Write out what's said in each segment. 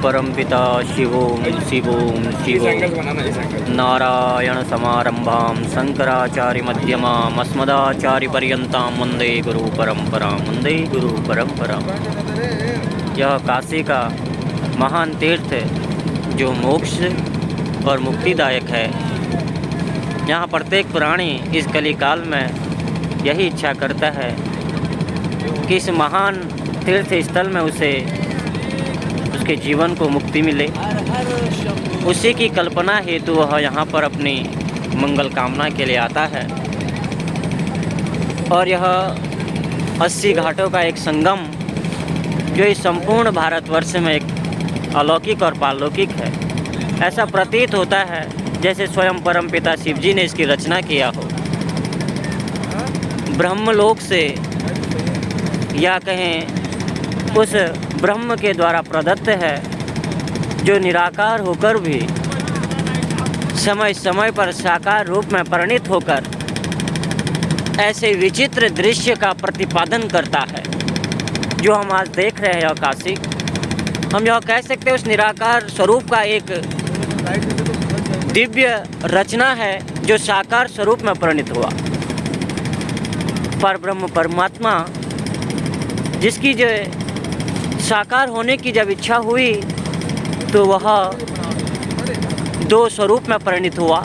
परमपिता शिवों शिवों शिवों। नारायण समारंभां शंकराचार्य मध्यमाम् अस्मदाचार्य पर्यन्तां वंदे गुरु परंपरां वंदे गुरु परंपरां। यह काशी का महान तीर्थ जो मोक्ष और मुक्तिदायक है। यहाँ प्रत्येक प्राणी इस कलिकाल में यही इच्छा करता है कि इस महान तीर्थ स्थल में उसे उसके जीवन को मुक्ति मिले। उसी की कल्पना हेतु वह यहाँ पर अपनी मंगल कामना के लिए आता है। और यह 80 घाटों का एक संगम जो इस संपूर्ण भारतवर्ष में एक अलौकिक और पारलौकिक है। ऐसा प्रतीत होता है जैसे स्वयं परमपिता शिव जी ने इसकी रचना किया हो। ब्रह्मलोक से या कहें उस ब्रह्म के द्वारा प्रदत्त है जो निराकार होकर भी समय समय पर साकार रूप में परिणित होकर ऐसे विचित्र दृश्य का प्रतिपादन करता है जो हम आज देख रहे हैं। काशी हम यह कह सकते हैं उस निराकार स्वरूप का एक दिव्य रचना है जो साकार स्वरूप में परिणित हुआ। परब्रह्म परमात्मा जिसकी जो साकार होने की जब इच्छा हुई तो वह 2 स्वरूप में परिणित हुआ,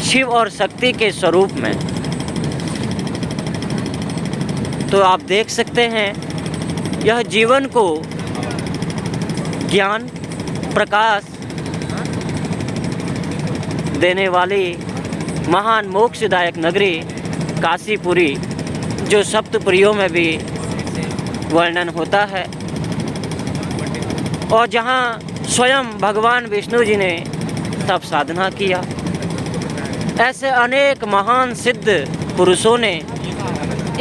शिव और शक्ति के स्वरूप में। तो आप देख सकते हैं यह जीवन को ज्ञान प्रकाश देने वाली महान मोक्षदायक नगरी काशीपुरी जो सप्तपुरियों में भी वर्णन होता है और जहाँ स्वयं भगवान विष्णु जी ने तप साधना किया। ऐसे अनेक महान सिद्ध पुरुषों ने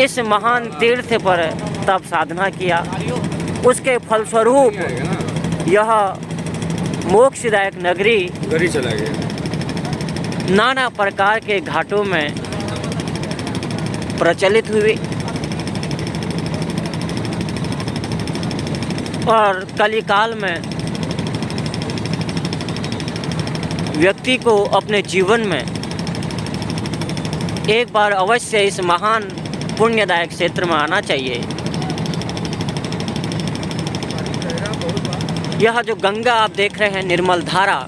इस महान तीर्थ पर तप साधना किया। उसके फलस्वरूप यह मोक्षदायक नगरी चला गया। नाना प्रकार के घाटों में प्रचलित हुई और कलिकाल में व्यक्ति को अपने जीवन में एक बार अवश्य इस महान पुण्यदायक क्षेत्र में आना चाहिए। यह जो गंगा आप देख रहे हैं निर्मल धारा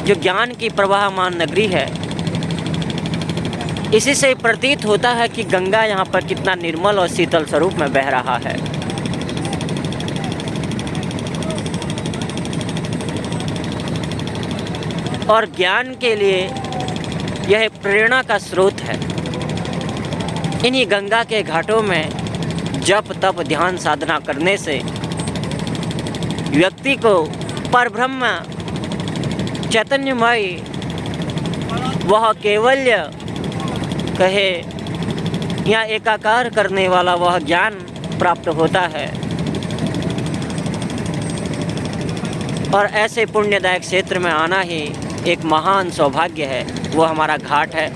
जो ज्ञान की प्रवाहमान नगरी है, इसी से प्रतीत होता है कि गंगा यहाँ पर कितना निर्मल और शीतल स्वरूप में बह रहा है। और ज्ञान के लिए यह प्रेरणा का स्रोत है। इन्हीं गंगा के घाटों में जप तप ध्यान साधना करने से व्यक्ति को परब्रह्म चैतन्यमय वह केवल्य कहे या एकाकार करने वाला वह ज्ञान प्राप्त होता है। और ऐसे पुण्यदायक क्षेत्र में आना ही एक महान सौभाग्य है। वो हमारा घाट है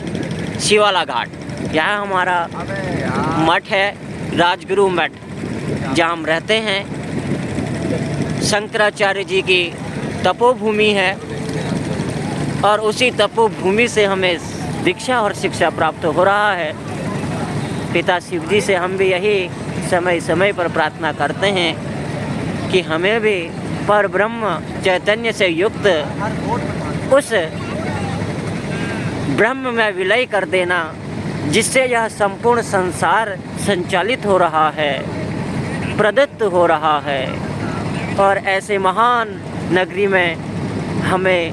शिवाला घाट। यहाँ हमारा मठ है राजगुरु मठ जहाँ हम रहते हैं। शंकराचार्य जी की तपोभूमि है और उसी तपोभूमि से हमें दीक्षा और शिक्षा प्राप्त हो रहा है। पिता शिव जी से हम भी यही समय समय पर प्रार्थना करते हैं कि हमें भी परब्रह्म चैतन्य से युक्त उस ब्रह्म में विलय कर देना जिससे यह संपूर्ण संसार संचालित हो रहा है, प्रदत्त हो रहा है। और ऐसे महान नगरी में हमें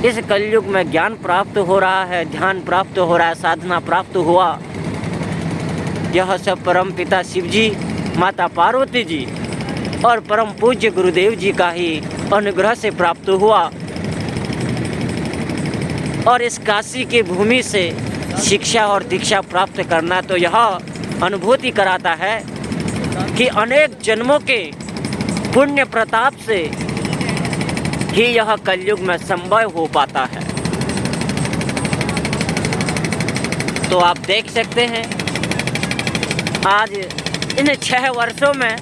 इस कलयुग में ज्ञान प्राप्त हो रहा है, ध्यान प्राप्त हो रहा है, साधना प्राप्त हुआ। यह सब परम पिता शिव जी, माता पार्वती जी और परम पूज्य गुरुदेव जी का ही अनुग्रह से प्राप्त हुआ। और इस काशी की भूमि से शिक्षा और दीक्षा प्राप्त करना तो यह अनुभूति कराता है कि अनेक जन्मों के पुण्य प्रताप से ही यह कलयुग में संभव हो पाता है। तो आप देख सकते हैं आज इन 6 वर्षों में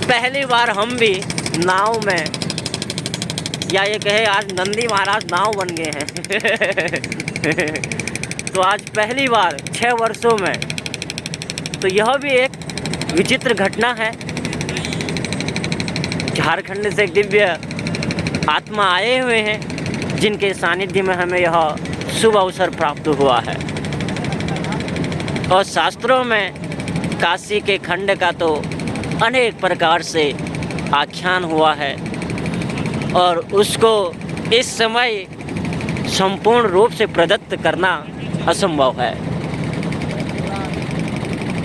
पहली बार हम भी नाव में, या ये कहे आज नंदी महाराज नाव बन गए हैं तो आज पहली बार 6 वर्षों में, तो यह भी एक विचित्र घटना है। झारखंड से एक दिव्य आत्मा आए हुए हैं जिनके सानिध्य में हमें यह शुभ अवसर प्राप्त हुआ है। और शास्त्रों में काशी के खंड का तो अनेक प्रकार से आख्यान हुआ है और उसको इस समय संपूर्ण रूप से प्रदत्त करना असंभव है,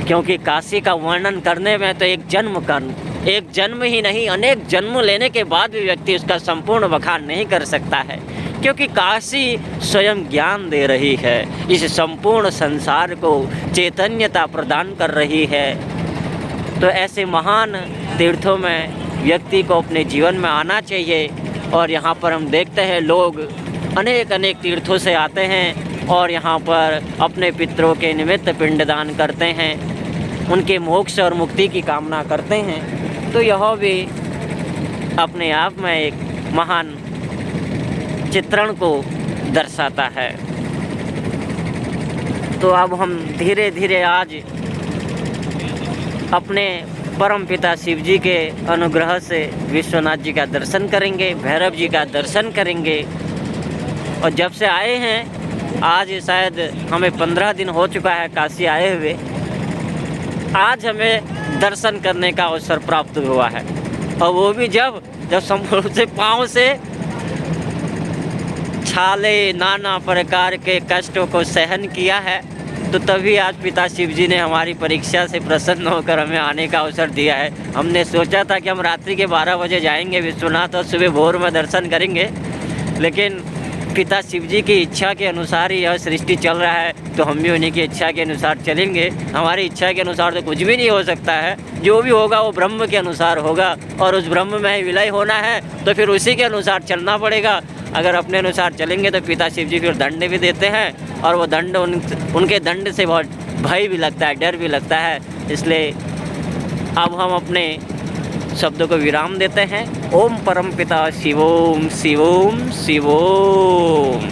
क्योंकि काशी का वर्णन करने में तो एक जन्म ही नहीं अनेक जन्म लेने के बाद भी व्यक्ति उसका संपूर्ण बखान नहीं कर सकता है, क्योंकि काशी स्वयं ज्ञान दे रही है, इस संपूर्ण संसार को चैतन्यता प्रदान कर रही है। तो ऐसे महान तीर्थों में व्यक्ति को अपने जीवन में आना चाहिए। और यहाँ पर हम देखते हैं लोग अनेक तीर्थों से आते हैं और यहाँ पर अपने पितरों के निमित्त पिंडदान करते हैं, उनके मोक्ष और मुक्ति की कामना करते हैं। तो यह भी अपने आप में एक महान चित्रण को दर्शाता है। तो अब हम धीरे धीरे आज अपने परम पिता शिव जी के अनुग्रह से विश्वनाथ जी का दर्शन करेंगे, भैरव जी का दर्शन करेंगे। और जब से आए हैं, आज शायद हमें 15 दिन हो चुका है काशी आए हुए, आज हमें दर्शन करने का अवसर प्राप्त हुआ है। और वो भी जब संपूर्ण से पाँव से छाले नाना प्रकार के कष्टों को सहन किया है, तो तभी आज पिता शिव जी ने हमारी परीक्षा से प्रसन्न होकर हमें आने का अवसर दिया है। हमने सोचा था कि हम रात्रि के 12 बजे जाएंगे विश्वनाथ और सुबह भोर में दर्शन करेंगे, लेकिन पिता शिव जी की इच्छा के अनुसार ही यह सृष्टि चल रहा है, तो हम भी उन्हीं की इच्छा के अनुसार चलेंगे। हमारी इच्छा के अनुसार तो कुछ भी नहीं हो सकता है, जो भी होगा वो ब्रह्म के अनुसार होगा और उस ब्रह्म में ही विलय होना है, तो फिर उसी के अनुसार चलना पड़ेगा। अगर अपने अनुसार चलेंगे तो पिता शिव जी फिर दंड भी देते हैं और वो दंड उनके दंड से बहुत भय भी लगता है, डर भी लगता है। इसलिए अब हम अपने शब्दों को विराम देते हैं। ओम परम पिता शिवोम शिवोम शिवोम।